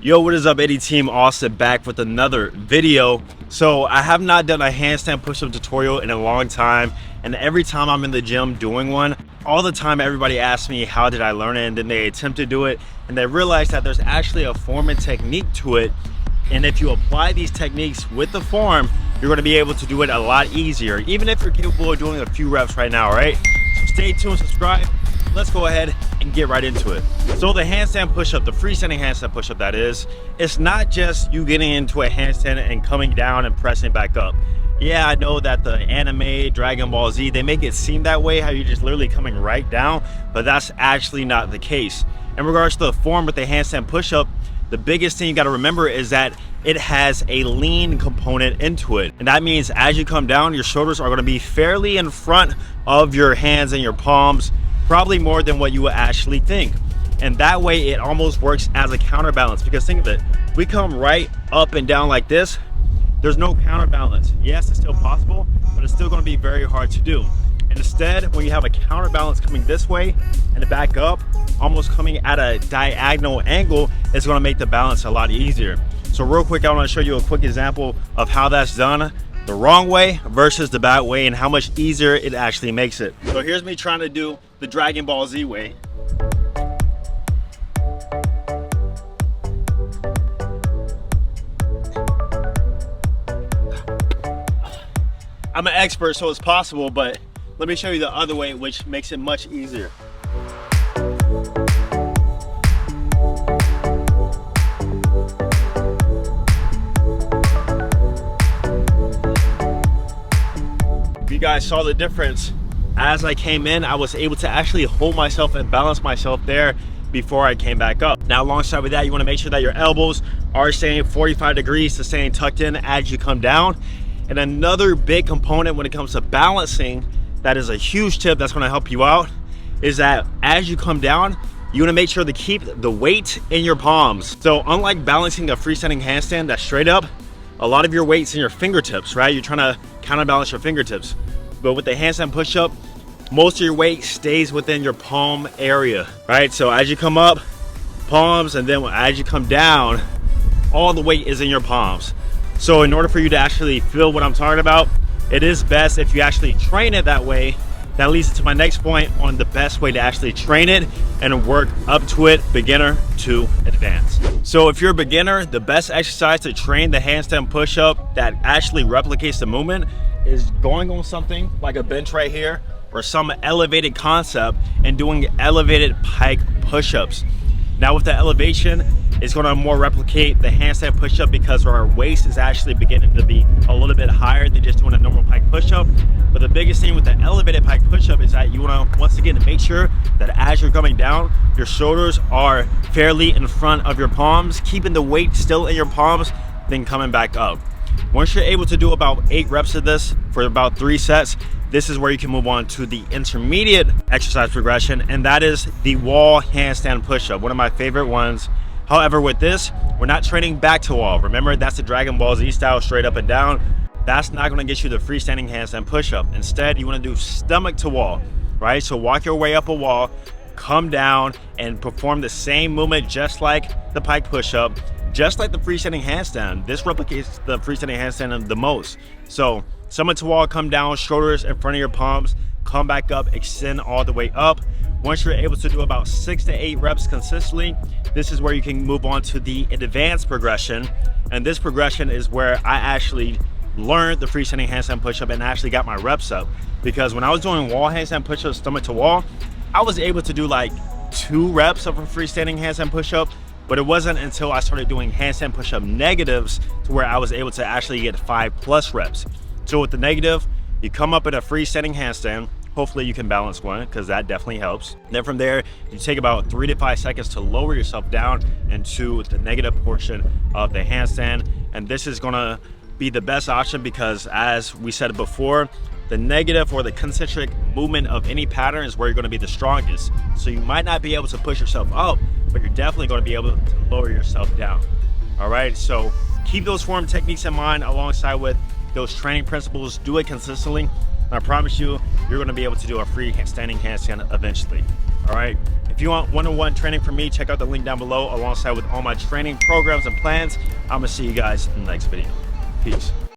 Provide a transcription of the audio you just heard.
Yo, what is up, Eddie Team Austin, back with another video. So I have not done a handstand push-up tutorial in a long time, and every time I'm in the gym doing one, all the time everybody asks me how did I learn it, and then they attempt to do it and they realize that there's actually a form and technique to it, and if you apply these techniques with the form, you're going to be able to do it a lot easier, even if you're capable of doing a few reps right now. Right, so stay tuned, subscribe. Let's go ahead and get right into it. So the handstand push-up, the freestanding handstand push-up, that is, it's not just you getting into a handstand and coming down and pressing back up. Yeah, I know that the anime Dragon Ball Z, they make it seem that way, how you're just literally coming right down, but that's actually not the case. In regards to the form with the handstand push-up, the biggest thing you got to remember is that it has a lean component into it, and that means as you come down, your shoulders are going to be fairly in front of your hands and your palms, probably more than what you would actually think. And that way it almost works as a counterbalance, because think of it, we come right up and down like this, there's no counterbalance. Yes, it's still possible, but it's still going to be very hard to do. And instead, when you have a counterbalance coming this way and back up, almost coming at a diagonal angle, it's going to make the balance a lot easier. So real quick, I want to show you a quick example of how that's done the wrong way versus the bad way, and how much easier it actually makes it. So here's me trying to do the Dragon Ball Z way. I'm an expert, so it's possible, but let me show you the other way, which makes it much easier. You guys saw the difference. As I came in, I was able to actually hold myself and balance myself there before I came back up. Now, alongside with that, you want to make sure that your elbows are staying 45 degrees to staying tucked in as you come down. And another big component when it comes to balancing, that is a huge tip that's going to help you out, is that as you come down, you want to make sure to keep the weight in your palms. So unlike balancing a freestanding handstand that's straight up, a lot of your weight's in your fingertips, right? You're trying to counterbalance your fingertips. But with the handstand push-up, most of your weight stays within your palm area, right? So as you come up, palms, and then as you come down, all the weight is in your palms. So in order for you to actually feel what I'm talking about, it is best if you actually train it that way. That leads to my next point on the best way to actually train it and work up to it, beginner to advanced. So if you're a beginner, the best exercise to train the handstand push-up that actually replicates the movement is going on something like a bench right here, or some elevated concept, and doing elevated pike push-ups. Now with the elevation, it's going to more replicate the handstand push-up because our waist is actually beginning to be a little bit higher than just doing a normal pike push-up. But the biggest thing with the elevated pike push-up is that you want to, once again, make sure that as you're coming down, your shoulders are fairly in front of your palms, keeping the weight still in your palms, then coming back up. Once you're able to do about 8 reps of this for about 3 sets, this is where you can move on to the intermediate exercise progression, and that is the wall handstand push-up, one of my favorite ones. However, with this, we're not training back to wall. Remember, that's the Dragon Ball Z style, straight up and down. That's not gonna get you the freestanding handstand push-up. Instead, you wanna do stomach to wall, right? So walk your way up a wall, come down, and perform the same movement just like the pike push-up, just like the freestanding handstand. This replicates the freestanding handstand the most. So stomach to wall, come down, shoulders in front of your palms, come back up, extend all the way up. Once you're able to do about 6 to 8 reps consistently, this is where you can move on to the advanced progression. And this progression is where I actually learned the freestanding handstand push-up and actually got my reps up. Because when I was doing wall handstand push-up, stomach to wall, I was able to do like 2 reps of a freestanding handstand push-up, but it wasn't until I started doing handstand push-up negatives to where I was able to actually get 5+ reps. So with the negative, you come up in a freestanding handstand. Hopefully you can balance one, because that definitely helps. Then from there, you take about 3 to 5 seconds to lower yourself down into the negative portion of the handstand. And this is gonna be the best option because, as we said before, the negative or the concentric movement of any pattern is where you're gonna be the strongest. So you might not be able to push yourself up, but you're definitely gonna be able to lower yourself down. All right, so keep those form techniques in mind alongside with those training principles. Do it consistently. And I promise you, you're gonna be able to do a freestanding handstand eventually. All right. If you want one-on-one training from me, check out the link down below alongside with all my training programs and plans. I'm gonna see you guys in the next video. Peace.